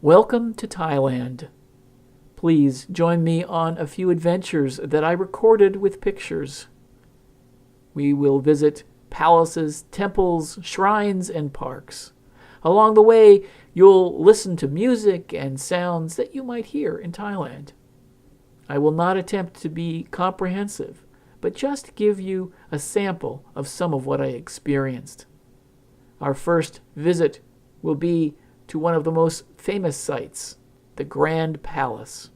Welcome to Thailand. Please join me on a few adventures that I recorded with pictures. We will visit palaces, temples, shrines, and parks. Along the way, you'll listen to music and sounds that you might hear in Thailand. I will not attempt to be comprehensive, but just give you a sample of some of what I experienced. Our first visit will be to one of the most famous sites, the Grand Palace.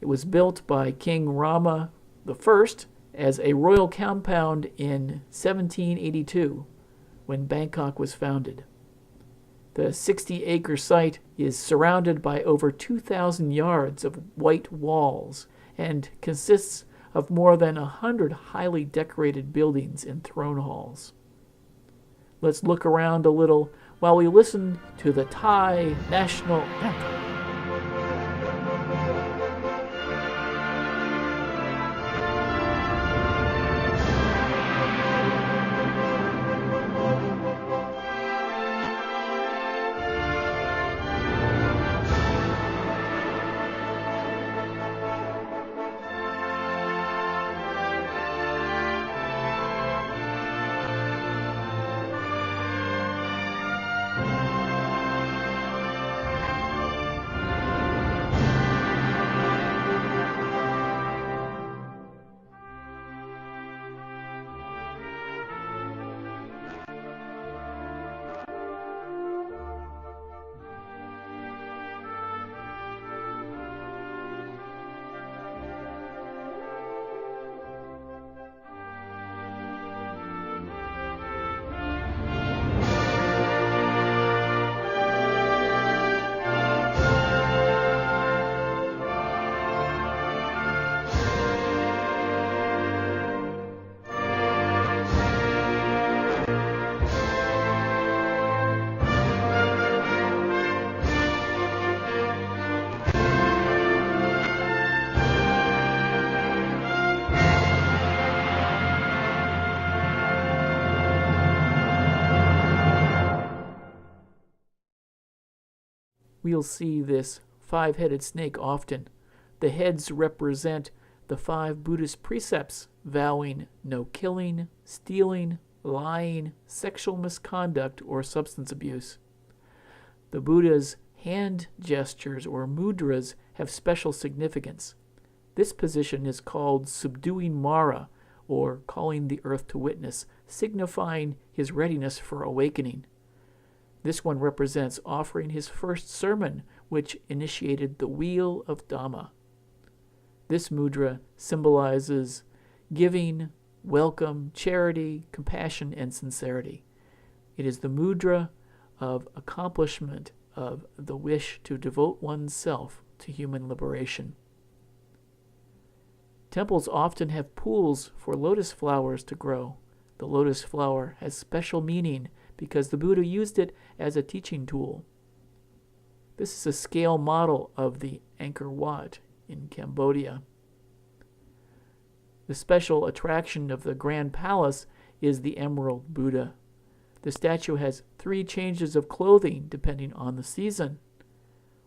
It was built by King Rama I as a royal compound in 1782, when Bangkok was founded. The 60-acre site is surrounded by over 2,000 yards of white walls and consists of more than 100 highly decorated buildings and throne halls. Let's look around a little while we listen to the Thai national anthem. We'll see this five-headed snake often. The heads represent the 5 Buddhist precepts vowing no killing, stealing, lying, sexual misconduct, or substance abuse. The Buddha's hand gestures, or mudras, have special significance. This position is called subduing Mara, or calling the earth to witness, signifying his readiness for awakening. This one represents offering his first sermon, which initiated the Wheel of Dhamma. This mudra symbolizes giving, welcome, charity, compassion, and sincerity. It is the mudra of accomplishment of the wish to devote oneself to human liberation. Temples often have pools for lotus flowers to grow. The lotus flower has special meaning because the Buddha used it as a teaching tool. This is a scale model of the Angkor Wat in Cambodia. The special attraction of the Grand Palace is the Emerald Buddha. The statue has 3 changes of clothing depending on the season.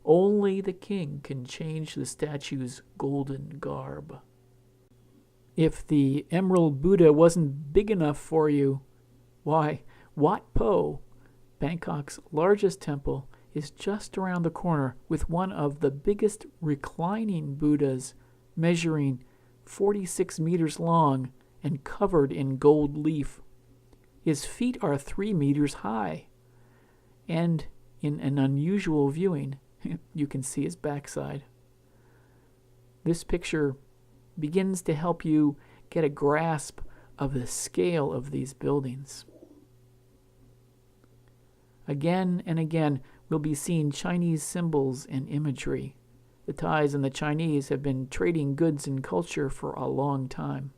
Only the king can change the statue's golden garb. If the Emerald Buddha wasn't big enough for you, why, Wat Po, Bangkok's largest temple, is just around the corner with one of the biggest reclining Buddhas, measuring 46 meters long and covered in gold leaf. His feet are 3 meters high, and in an unusual viewing, you can see his backside. This picture begins to help you get a grasp of the scale of these buildings. Again and again, we'll be seeing Chinese symbols and imagery. The Thais and the Chinese have been trading goods and culture for a long time.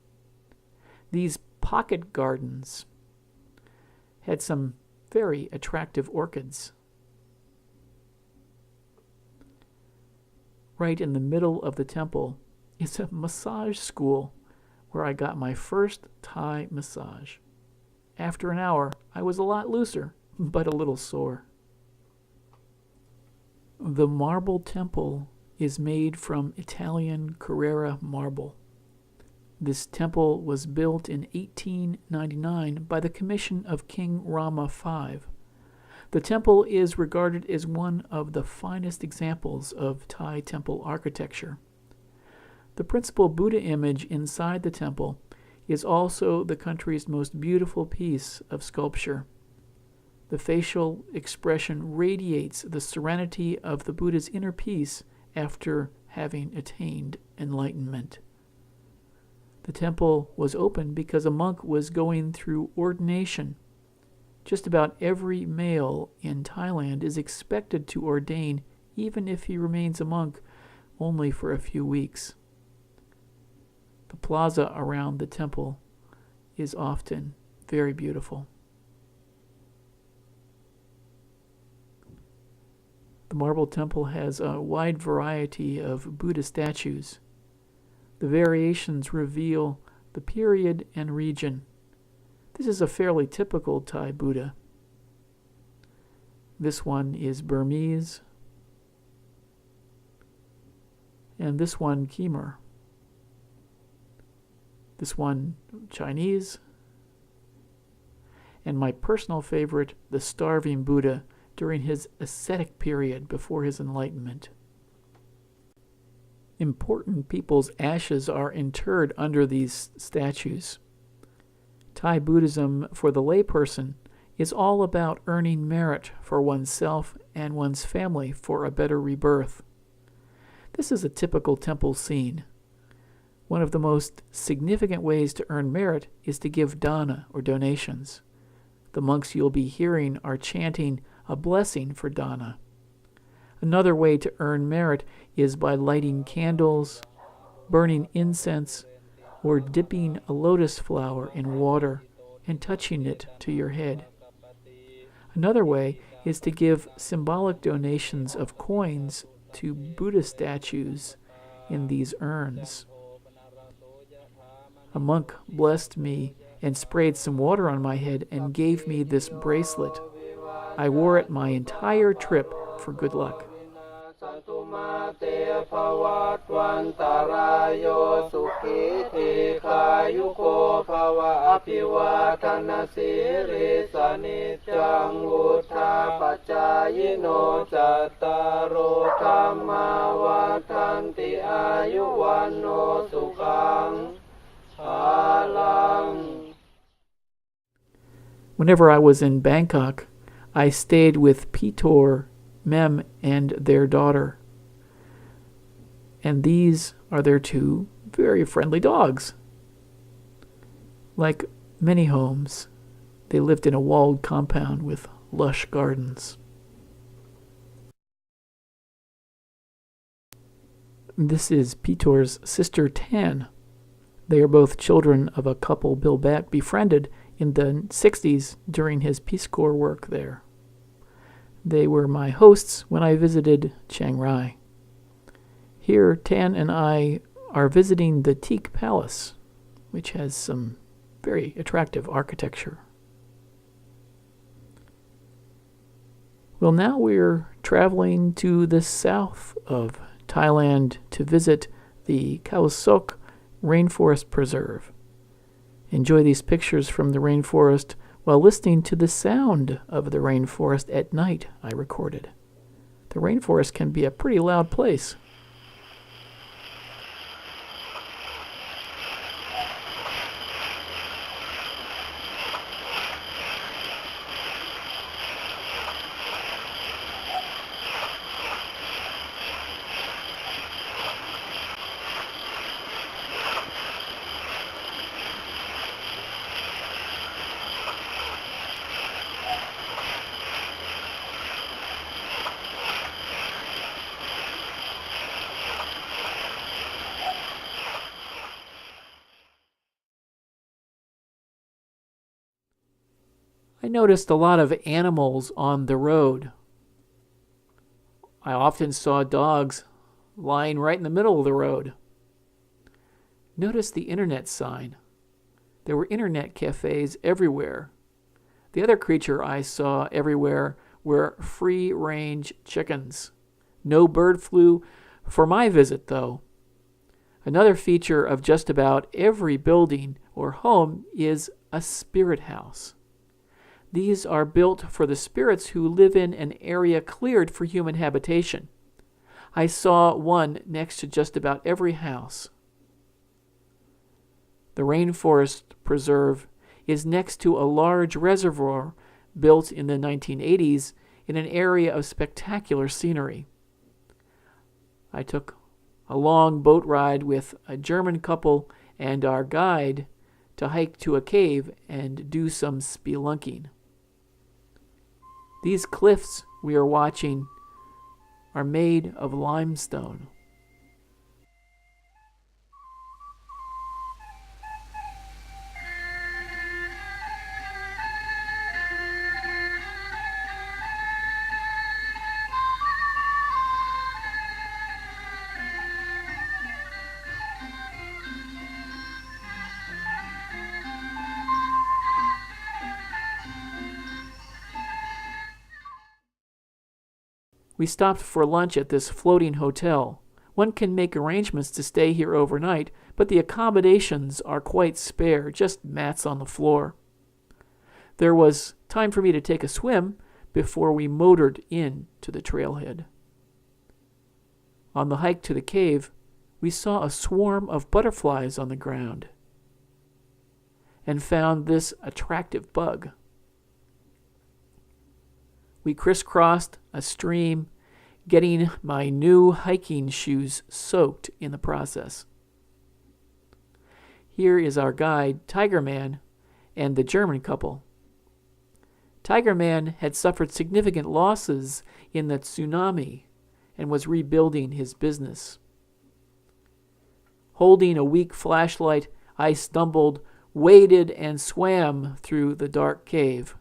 These pocket gardens had some very attractive orchids. Right in the middle of the temple is a massage school where I got my first Thai massage. After an hour, I was a lot looser, but a little sore. The marble temple is made from Italian Carrara marble. This temple was built in 1899 by the commission of King Rama V. The temple is regarded as one of the finest examples of Thai temple architecture. The principal Buddha image inside the temple is also the country's most beautiful piece of sculpture. The facial expression radiates the serenity of the Buddha's inner peace after having attained enlightenment. The temple was open because a monk was going through ordination. Just about every male in Thailand is expected to ordain, even if he remains a monk only for a few weeks. The plaza around the temple is often very beautiful. The marble temple has a wide variety of Buddha statues. The variations reveal the period and region. This is a fairly typical Thai Buddha. This one is Burmese, and this one Khmer. This one Chinese, and my personal favorite, the starving Buddha during his ascetic period before his enlightenment. Important people's ashes are interred under these statues. Thai Buddhism for the layperson is all about earning merit for oneself and one's family for a better rebirth. This is a typical temple scene. One of the most significant ways to earn merit is to give dana, or donations. The monks you'll be hearing are chanting a blessing for dana. Another way to earn merit is by lighting candles, burning incense, or dipping a lotus flower in water and touching it to your head. Another way is to give symbolic donations of coins to Buddha statues in these urns. A monk blessed me and sprayed some water on my head and gave me this bracelet. I wore it my entire trip for good luck. Whenever I was in Bangkok, I stayed with Pitor, Mem, and their daughter. And these are their two very friendly dogs. Like many homes, they lived in a walled compound with lush gardens. This is Pitor's sister Tan. They are both children of a couple Bill Bat befriended in the 60s during his Peace Corps work there. They were my hosts when I visited Chiang Rai. Here, Tan and I are visiting the Teak Palace, which has some very attractive architecture. Well, now we're traveling to the south of Thailand to visit the Khao Sok Rainforest Preserve. Enjoy these pictures from the rainforest while listening to the sound of the rainforest at night I recorded. The rainforest can be a pretty loud place. I noticed a lot of animals on the road. I often saw dogs lying right in the middle of the road. Notice the internet sign. There were internet cafes everywhere. The other creature I saw everywhere were free-range chickens. No bird flu for my visit, though. Another feature of just about every building or home is a spirit house. These are built for the spirits who live in an area cleared for human habitation. I saw one next to just about every house. The Rainforest Preserve is next to a large reservoir built in the 1980s in an area of spectacular scenery. I took a long boat ride with a German couple and our guide to hike to a cave and do some spelunking. These cliffs we are watching are made of limestone. We stopped for lunch at this floating hotel. One can make arrangements to stay here overnight, but the accommodations are quite spare, just mats on the floor. There was time for me to take a swim before we motored in to the trailhead. On the hike to the cave, we saw a swarm of butterflies on the ground and found this attractive bug. We crisscrossed a stream, getting my new hiking shoes soaked in the process. Here is our guide, Tiger Man, and the German couple. Tiger Man had suffered significant losses in the tsunami and was rebuilding his business. Holding a weak flashlight, I stumbled, waded, and swam through the dark cave.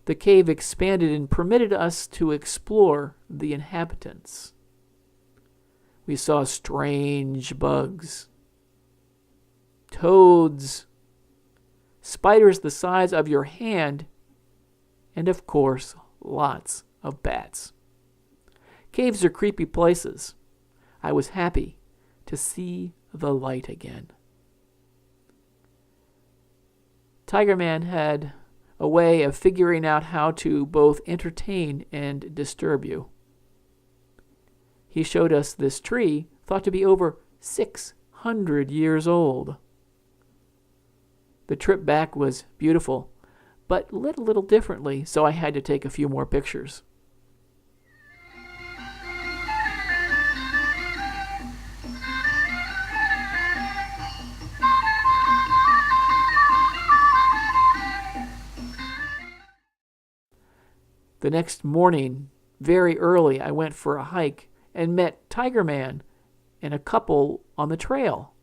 The cave expanded and permitted us to explore the inhabitants. We saw strange bugs, toads, spiders the size of your hand, and of course, lots of bats. Caves are creepy places. I was happy to see the light again. Tiger Man had a way of figuring out how to both entertain and disturb you. He showed us this tree, thought to be over 600 years old. The trip back was beautiful, but lit a little differently, so I had to take a few more pictures. The next morning, very early, I went for a hike and met Tiger Man and a couple on the trail.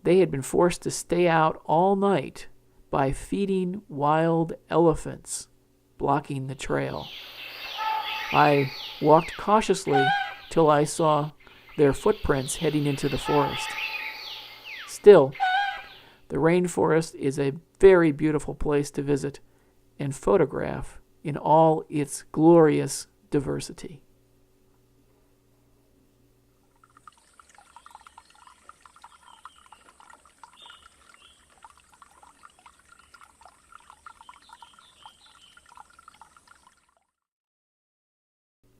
They had been forced to stay out all night by feeding wild elephants blocking the trail. I walked cautiously till I saw their footprints heading into the forest. Still, the rainforest is a very beautiful place to visit and photograph in all its glorious diversity.